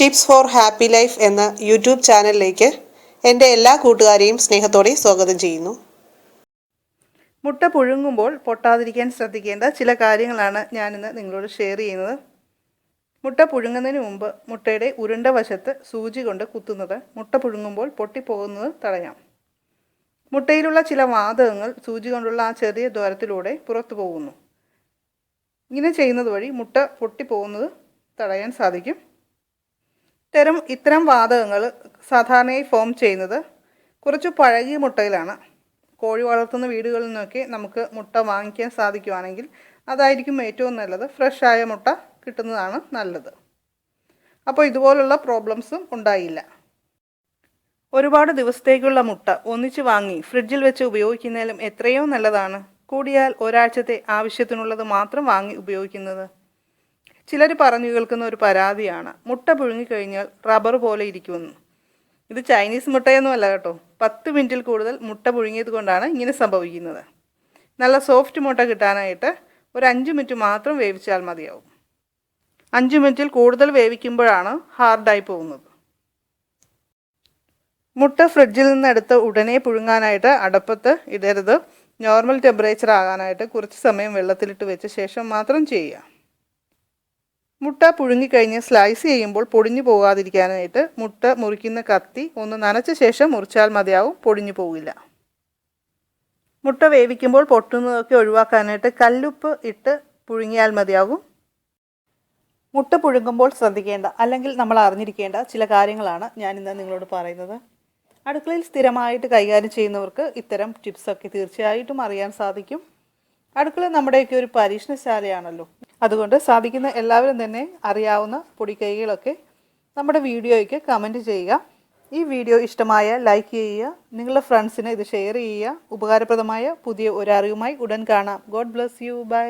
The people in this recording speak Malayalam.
ടിപ്സ് ഫോർ ഹാപ്പി ലൈഫ് എന്ന യൂട്യൂബ് ചാനലിലേക്ക് എൻ്റെ എല്ലാ കൂട്ടുകാരെയും സ്നേഹത്തോടെ സ്വാഗതം ചെയ്യുന്നു. മുട്ട പുഴുങ്ങുമ്പോൾ പൊട്ടാതിരിക്കാൻ ശ്രദ്ധിക്കേണ്ട ചില കാര്യങ്ങളാണ് ഞാനിന്ന് നിങ്ങളോട് ഷെയർ ചെയ്യുന്നത്. മുട്ട പുഴുങ്ങുന്നതിന് മുമ്പ് മുട്ടയുടെ ഉരുണ്ട വശത്ത് സൂചി കൊണ്ട് കുത്തുന്നത് മുട്ട പുഴുങ്ങുമ്പോൾ പൊട്ടിപ്പോകുന്നത് തടയാം. മുട്ടയിലുള്ള ചില വാതകങ്ങൾ സൂചി കൊണ്ടുള്ള ആ ചെറിയ ദ്വാരത്തിലൂടെ പുറത്തു പോകുന്നു. ഇങ്ങനെ ചെയ്യുന്നത് വഴി മുട്ട പൊട്ടിപ്പോകുന്നത് തടയാൻ സാധിക്കും. ഇത്തരം വാതകങ്ങൾ സാധാരണയായി ഫോം ചെയ്യുന്നത് കുറച്ച് പഴകിയ മുട്ടയിലാണ്. കോഴി വളർത്തുന്ന വീടുകളിൽ നിന്നൊക്കെ നമുക്ക് മുട്ട വാങ്ങിക്കാൻ സാധിക്കുവാണെങ്കിൽ അതായിരിക്കും ഏറ്റവും നല്ലത്. ഫ്രഷായ മുട്ട കിട്ടുന്നതാണ് നല്ലത്. അപ്പോൾ ഇതുപോലുള്ള പ്രോബ്ലംസും ഉണ്ടായില്ല. ഒരുപാട് ദിവസത്തേക്കുള്ള മുട്ട ഒന്നിച്ച് വാങ്ങി ഫ്രിഡ്ജിൽ വെച്ച് ഉപയോഗിക്കുന്നതിലും എത്രയോ നല്ലതാണ് കൂടിയാൽ ഒരാഴ്ചത്തെ ആവശ്യത്തിനുള്ളത് മാത്രം വാങ്ങി ഉപയോഗിക്കുന്നത്. ചിലർ പറഞ്ഞു കേൾക്കുന്ന ഒരു പരാതിയാണ് മുട്ട പുഴുങ്ങിക്കഴിഞ്ഞാൽ റബ്ബർ പോലെ ഇരിക്കുമെന്ന്. ഇത് ചൈനീസ് മുട്ടയൊന്നുമല്ല കേട്ടോ. 10 മിനിറ്റിൽ കൂടുതൽ മുട്ട പുഴുങ്ങിയത് കൊണ്ടാണ് ഇങ്ങനെ സംഭവിക്കുന്നത്. നല്ല സോഫ്റ്റ് മുട്ട കിട്ടാനായിട്ട് ഒരു 5 മിനിറ്റ് മാത്രം വേവിച്ചാൽ മതിയാവും. 5 മിനിറ്റിൽ കൂടുതൽ വേവിക്കുമ്പോഴാണ് ഹാർഡായി പോകുന്നത്. മുട്ട ഫ്രിഡ്ജിൽ നിന്ന് എടുത്ത് ഉടനെ പുഴുങ്ങാനായിട്ട് അടപ്പത്ത് ഇടരുത്. നോർമൽ ടെമ്പറേച്ചർ ആകാനായിട്ട് കുറച്ച് സമയം വെള്ളത്തിലിട്ട് വെച്ച ശേഷം മാത്രം ചെയ്യുക. മുട്ട പുഴുങ്ങിക്കഴിഞ്ഞ് സ്ലൈസ് ചെയ്യുമ്പോൾ പൊടിഞ്ഞു പോകാതിരിക്കാനായിട്ട് മുട്ട മുറിക്കുന്ന കത്തി ഒന്ന് നനച്ച ശേഷം മുറിച്ചാൽ മതിയാവും, പൊടിഞ്ഞു പോകില്ല. മുട്ട വേവിക്കുമ്പോൾ പൊട്ടുന്നതൊക്കെ ഒഴിവാക്കാനായിട്ട് കല്ലുപ്പ് ഇട്ട് പുഴുങ്ങിയാൽ മതിയാകും. മുട്ട പുഴുങ്ങുമ്പോൾ ശ്രദ്ധിക്കേണ്ട അല്ലെങ്കിൽ നമ്മൾ അറിഞ്ഞിരിക്കേണ്ട ചില കാര്യങ്ങളാണ് ഞാനിന്ന് നിങ്ങളോട് പറയുന്നത്. അടുക്കളയിൽ സ്ഥിരമായിട്ട് കൈകാര്യം ചെയ്യുന്നവർക്ക് ഇത്തരം ടിപ്സൊക്കെ തീർച്ചയായിട്ടും അറിയാൻ സാധിക്കും. അടുക്കള നമ്മുടെയൊക്കെ ഒരു പരീക്ഷണശാലയാണല്ലോ. അതുകൊണ്ട് സാധിക്കുന്ന എല്ലാവരും തന്നെ അറിയാവുന്ന പൊടിക്കൈകളൊക്കെ നമ്മുടെ വീഡിയോയ്ക്ക് കമൻറ്റ് ചെയ്യുക. ഈ വീഡിയോ ഇഷ്ടമായ ലൈക്ക് ചെയ്യുക. നിങ്ങളുടെ ഫ്രണ്ട്സിന് ഇത് ഷെയർ ചെയ്യുക. ഉപകാരപ്രദമായ പുതിയ ഒരു അറിവുമായി ഉടൻ കാണാം. God bless you. ബൈ.